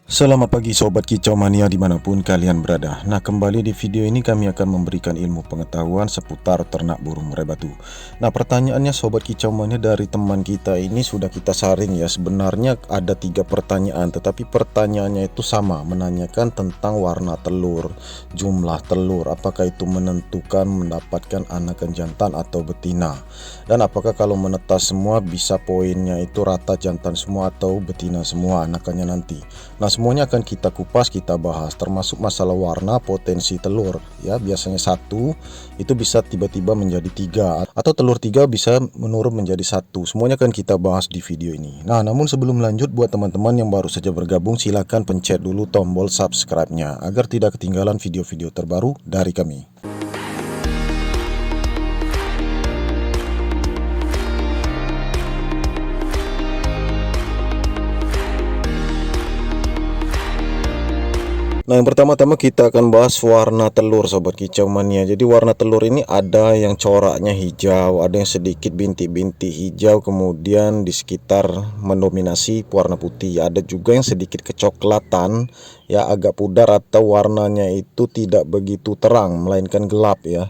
Selamat pagi Sobat Kicau Mania dimanapun kalian berada. Nah, kembali di video ini kami akan memberikan ilmu pengetahuan seputar ternak burung murai batu. Nah, pertanyaannya Sobat Kicau Mania dari teman kita ini sudah kita saring ya. Sebenarnya ada 3 pertanyaan, tetapi pertanyaannya itu sama, menanyakan tentang warna telur, jumlah telur, apakah itu menentukan mendapatkan anakan jantan atau betina, dan apakah kalau menetas semua bisa poinnya itu rata jantan semua atau betina semua anakannya nanti. Nah, semuanya akan kita kupas, kita bahas, termasuk masalah warna, potensi telur ya. Biasanya satu itu bisa tiba-tiba menjadi 3, atau telur 3 bisa menurun menjadi 1. Semuanya akan kita bahas di video ini. Nah, namun sebelum lanjut, buat teman-teman yang baru saja bergabung, silahkan pencet dulu tombol subscribe-nya agar tidak ketinggalan video-video terbaru dari kami. Nah, yang pertama-tama kita akan bahas warna telur Sobat Kicau Mania. Jadi warna telur ini ada yang coraknya hijau, ada yang sedikit bintik-bintik hijau, kemudian di sekitar mendominasi warna putih. Ada juga yang sedikit kecoklatan ya, agak pudar atau warnanya itu tidak begitu terang melainkan gelap ya.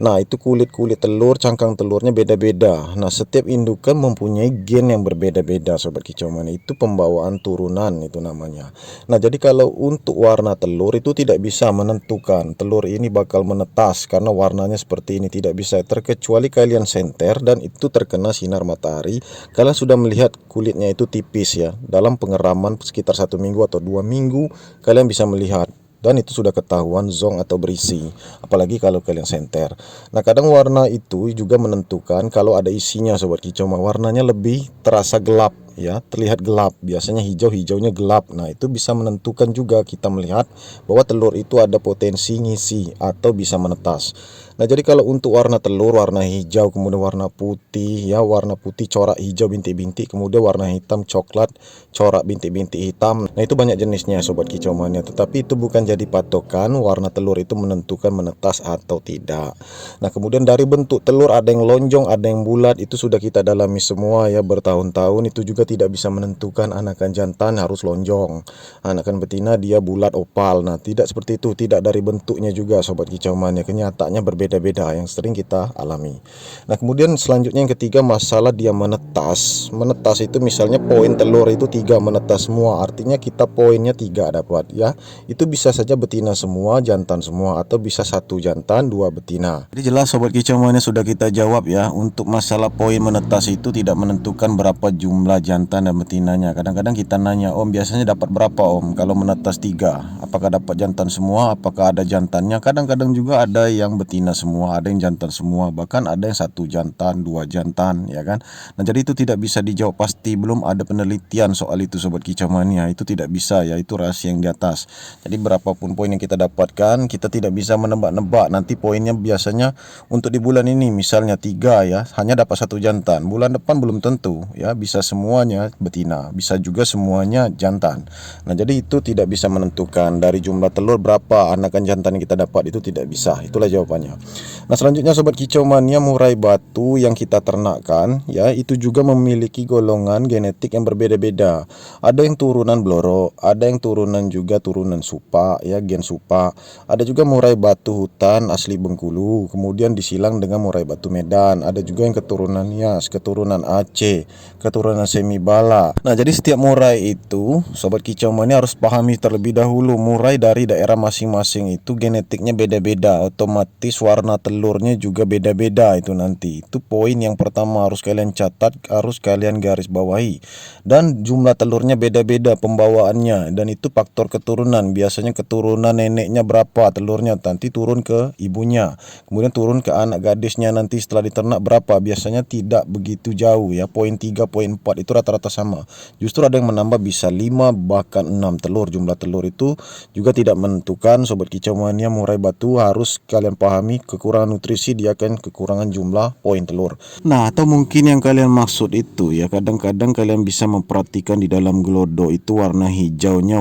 Nah, itu kulit-kulit telur, cangkang telurnya beda-beda. Nah, setiap indukan mempunyai gen yang berbeda-beda Sobat Kicau Mania. Itu pembawaan turunan itu namanya. Nah, jadi kalau untuk warna telur itu tidak bisa menentukan telur ini bakal menetas karena warnanya seperti ini, tidak bisa, terkecuali kalian senter dan itu terkena sinar matahari. Kalian sudah melihat kulitnya itu tipis ya, dalam pengeraman sekitar 1 minggu atau 2 minggu kalian bisa melihat, dan itu sudah ketahuan zong atau berisi, apalagi kalau kalian senter. Nah, kadang warna itu juga menentukan kalau ada isinya Sobat Kicau, warnanya lebih terasa gelap ya, terlihat gelap, biasanya hijaunya gelap. Nah, itu bisa menentukan juga kita melihat bahwa telur itu ada potensi ngisi atau bisa menetas. Nah, jadi kalau untuk warna telur, warna hijau, kemudian warna putih ya, warna putih corak hijau bintik-bintik, kemudian warna hitam coklat corak bintik-bintik hitam. Nah, itu banyak jenisnya Sobat Kicau Mania, tetapi itu bukan jadi patokan warna telur itu menentukan menetas atau tidak. Nah, kemudian dari bentuk telur, ada yang lonjong, ada yang bulat, itu sudah kita dalami semua ya bertahun-tahun. Itu juga tidak bisa menentukan anakan jantan harus lonjong, anakan betina dia bulat opal. Nah, tidak seperti itu, tidak dari bentuknya juga Sobat Kicau Mania, kenyataannya berbeda-beda yang sering kita alami. Nah, kemudian selanjutnya yang ketiga, masalah dia menetas. Menetas itu misalnya poin telur itu 3 menetas semua, artinya kita poinnya 3 dapat ya. Itu bisa saja betina semua, jantan semua, atau bisa 1 jantan 2 betina. Jadi jelas Sobat Kicau Mania sudah kita jawab ya. Untuk masalah poin menetas itu tidak menentukan berapa jumlah jantan dan betinanya. Kadang-kadang kita nanya, Om biasanya dapat berapa Om kalau menetas 3? Apakah dapat jantan semua? Apakah ada jantannya? Kadang-kadang juga ada yang betina semua, ada yang jantan semua, bahkan ada yang 1 jantan 2 jantan ya kan. Nah, jadi itu tidak bisa dijawab pasti, belum ada penelitian soal itu Sobat Kicau Mania. Itu tidak bisa ya, itu rahasia yang di atas. Jadi berapapun poin yang kita dapatkan, kita tidak bisa menebak-nebak nanti poinnya. Biasanya untuk di bulan ini misalnya 3 ya, hanya dapat 1 jantan, bulan depan belum tentu ya, bisa semuanya betina, bisa juga semuanya jantan. Nah, jadi itu tidak bisa menentukan dari jumlah telur berapa anakan jantan yang kita dapat, itu tidak bisa. Itulah jawabannya. Nah, selanjutnya Sobat Kicau Mania, murai batu yang kita ternakkan ya, itu juga memiliki golongan genetik yang berbeda-beda. Ada yang turunan bloro, ada yang turunan juga turunan supa ya, gen supa. Ada juga murai batu hutan asli Bengkulu, kemudian disilang dengan murai batu Medan. Ada juga yang keturunan Nias, keturunan Aceh, keturunan Semibala. Nah, jadi setiap murai itu Sobat Kicau Mania harus pahami terlebih dahulu, murai dari daerah masing-masing itu genetiknya beda-beda, otomatis warna telurnya juga beda-beda. Itu nanti itu poin yang pertama harus kalian catat, harus kalian garis bawahi. Dan jumlah telurnya beda-beda pembawaannya, dan itu faktor keturunan. Biasanya keturunan neneknya berapa telurnya, nanti turun ke ibunya, kemudian turun ke anak gadisnya nanti setelah diternak berapa. Biasanya tidak begitu jauh ya, poin 3, poin 4 itu rata-rata sama. Justru ada yang menambah bisa 5 bahkan 6 telur. Jumlah telur itu juga tidak menentukan Sobat Kicau Mania. Murai batu harus kalian pahami, kekurangan nutrisi dia akan kekurangan jumlah poin telur. Nah, atau mungkin yang kalian maksud itu ya, kadang-kadang kalian bisa memperhatikan di dalam gelodo itu warna hijaunya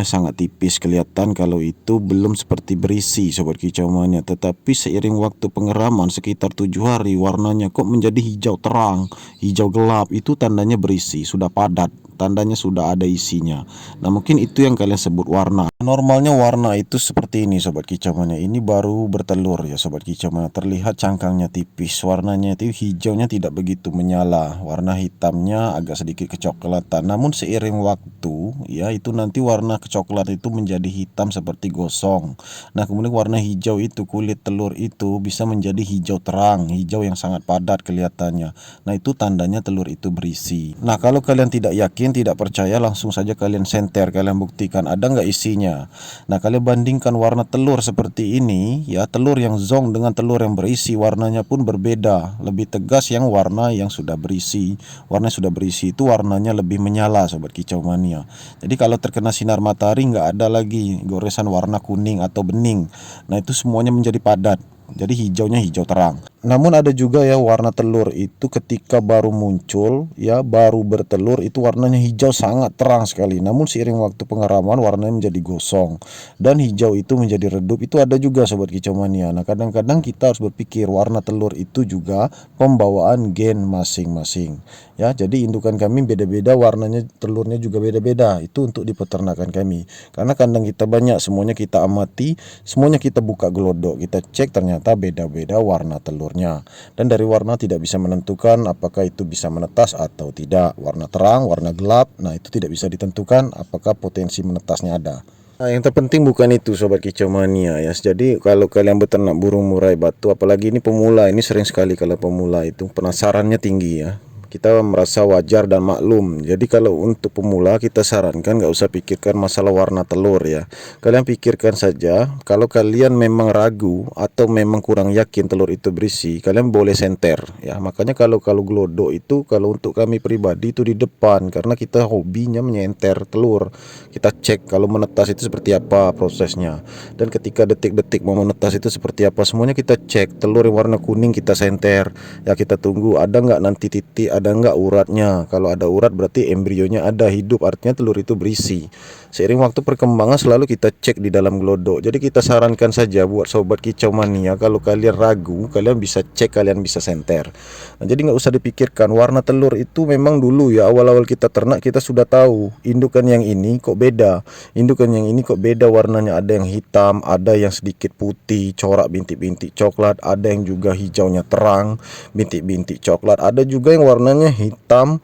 sangat tipis kelihatan kalau itu belum seperti berisi Sobat Kicau Mania. Tetapi seiring waktu pengeraman sekitar 7 hari, warnanya kok menjadi hijau terang, hijau gelap, itu tandanya berisi, sudah padat tandanya sudah ada isinya. Nah mungkin itu yang kalian sebut warna. Normalnya warna itu seperti ini sobat kicau mania. Ini baru bertelur ya sobat kicau mania. Terlihat cangkangnya tipis, warnanya itu hijaunya tidak begitu menyala, warna hitamnya agak sedikit kecoklatan. Namun seiring waktu ya itu nanti warna kecoklat itu menjadi hitam seperti gosong. Nah kemudian warna hijau itu, kulit telur itu bisa menjadi hijau terang, hijau yang sangat padat kelihatannya. Nah itu tandanya telur itu berisi. Nah kalau kalian tidak yakin, tidak percaya, langsung saja kalian senter, kalian buktikan ada nggak isinya. Nah kalian bandingkan warna telur seperti ini ya, telur yang zong dengan telur yang berisi warnanya pun berbeda. Lebih tegas yang warna yang sudah berisi. Warna yang sudah berisi itu warnanya lebih menyala sobat kicau mania. Jadi kalau terkena sinar matahari nggak ada lagi goresan warna kuning atau bening. Nah itu semuanya menjadi padat. Jadi hijaunya hijau terang. Namun ada juga ya warna telur itu ketika baru muncul ya, baru bertelur itu warnanya hijau sangat terang sekali. Namun seiring waktu pengeraman warnanya menjadi gosong dan hijau itu menjadi redup. Itu ada juga sobat kicau mania. Nah kadang-kadang kita harus berpikir warna telur itu juga pembawaan gen masing-masing ya. Jadi indukan kami beda-beda, warnanya telurnya juga beda-beda. Itu untuk di peternakan kami. Karena kandang kita banyak, semuanya kita amati, semuanya kita buka gelodok, kita cek ternyata beda-beda warna telur. Dan dari warna tidak bisa menentukan apakah itu bisa menetas atau tidak. Warna terang, warna gelap, nah itu tidak bisa ditentukan apakah potensi menetasnya ada. Nah, yang terpenting bukan itu sobat kicau mania ya. Jadi kalau kalian beternak burung murai batu, apalagi ini pemula, ini sering sekali kalau pemula itu penasarannya tinggi ya. Kita merasa wajar dan maklum. Jadi kalau untuk pemula kita sarankan nggak usah pikirkan masalah warna telur ya. Kalian pikirkan saja kalau kalian memang ragu atau memang kurang yakin telur itu berisi, kalian boleh senter ya. Makanya kalau gelodok itu, kalau untuk kami pribadi itu di depan, karena kita hobinya menyenter telur. Kita cek kalau menetas itu seperti apa prosesnya, dan ketika detik-detik mau menetas itu seperti apa, semuanya kita cek. Telur yang warna kuning kita senter ya, kita tunggu ada nggak nanti titik, ada nggak uratnya. Kalau ada urat berarti embrionya ada, hidup, artinya telur itu berisi. Seiring waktu perkembangan selalu kita cek di dalam gelodok. Jadi kita sarankan saja buat sobat kicau mania, kalau kalian ragu kalian bisa cek, kalian bisa senter. Nah, jadi nggak usah dipikirkan warna telur itu. Memang dulu ya awal-awal kita ternak kita sudah tahu indukan yang ini kok beda, indukan yang ini kok beda warnanya. Ada yang hitam, ada yang sedikit putih, corak bintik-bintik coklat, ada yang juga hijaunya terang, bintik-bintik coklat, ada juga yang warnanya hitam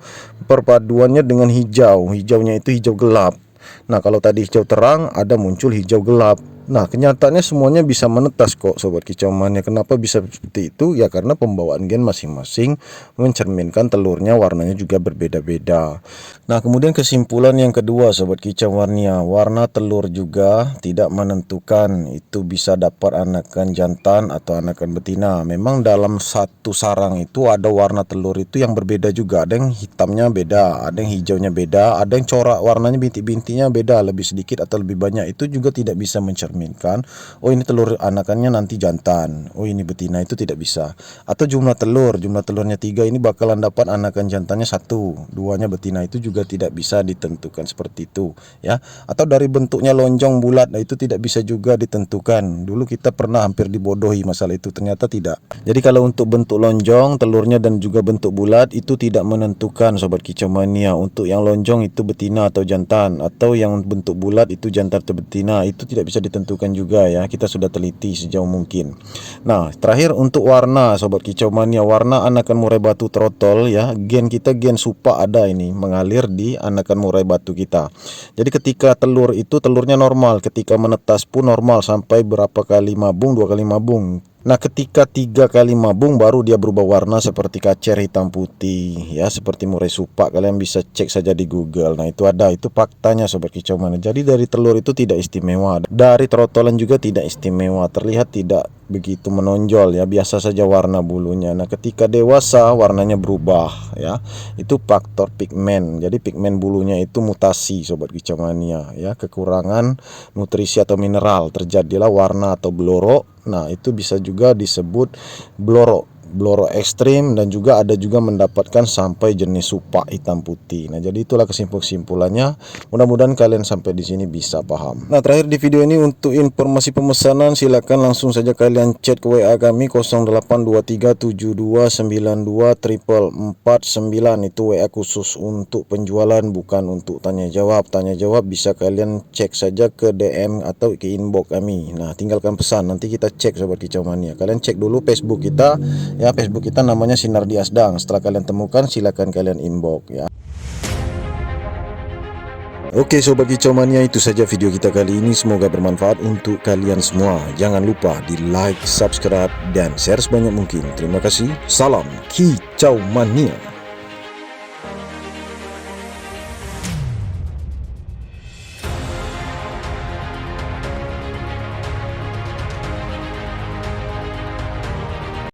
perpaduannya dengan hijau, hijaunya itu hijau gelap. Nah kalau tadi hijau terang, ada muncul hijau gelap. Nah kenyataannya semuanya bisa menetas kok sobat kicau mania. Kenapa bisa seperti itu? Ya karena pembawaan gen masing-masing mencerminkan telurnya warnanya juga berbeda-beda. Nah kemudian kesimpulan yang kedua sobat kicau mania, warna telur juga tidak menentukan itu bisa dapat anakan jantan atau anakan betina. Memang dalam satu sarang itu ada warna telur itu yang berbeda juga. Ada yang hitamnya beda, ada yang hijaunya beda, ada yang corak warnanya bintik-bintiknya beda, lebih sedikit atau lebih banyak. Itu juga tidak bisa mencerminkan oh ini telur anakannya nanti jantan, oh ini betina, itu tidak bisa. Atau jumlah telurnya 3, ini bakalan dapat anakan jantannya 1, 2-nya betina, itu juga tidak bisa ditentukan seperti itu ya. Atau dari bentuknya lonjong bulat, nah itu tidak bisa juga ditentukan. Dulu kita pernah hampir dibodohi masalah itu, ternyata tidak. Jadi kalau untuk bentuk lonjong telurnya dan juga bentuk bulat itu tidak menentukan sobat kicau mania. Untuk yang lonjong itu betina atau jantan, atau yang bentuk bulat itu jantan atau betina, itu tidak bisa ditentukan juga ya. Kita sudah teliti sejauh mungkin. Nah terakhir untuk warna sobat kicau mania, warna anakan murai batu trotol ya, gen kita gen supa ada ini mengalir di anakan murai batu kita. Jadi ketika telur itu telurnya normal, ketika menetas pun normal sampai berapa kali mabung, 2 kali mabung. Nah ketika 3 kali mabung baru dia berubah warna seperti kacer hitam putih ya, seperti murai supa. Kalian bisa cek saja di Google. Nah itu ada, itu faktanya sobat kicau mania. Jadi dari telur itu tidak istimewa, dari trotolan juga tidak istimewa, terlihat tidak begitu menonjol ya, biasa saja warna bulunya. Nah ketika dewasa warnanya berubah ya, itu faktor pigmen. Jadi pigmen bulunya itu mutasi sobat kicau mania ya, kekurangan nutrisi atau mineral, terjadilah warna atau blorok. Nah itu bisa juga disebut blorok. bloro ekstrim, dan juga ada juga mendapatkan sampai jenis supak hitam putih. Nah, jadi itulah kesimpulannya. Mudah-mudahan kalian sampai di sini bisa paham. Nah, terakhir di video ini, untuk informasi pemesanan silakan langsung saja kalian chat ke WA kami 082372924449. Itu WA khusus untuk penjualan, bukan untuk tanya jawab. Tanya jawab bisa kalian cek saja ke DM atau ke inbox kami. Nah, tinggalkan pesan, nanti kita cek Sobat Kicau Mania. Kalian cek dulu Facebook kita ya, Facebook kita namanya Sinardi Asdang. Setelah kalian temukan silakan kalian inbox ya. Oke Sobat Kicau Mania, itu saja video kita kali ini. Semoga bermanfaat untuk kalian semua. Jangan lupa di like, subscribe, dan share sebanyak mungkin. Terima kasih. Salam Kicau Mania.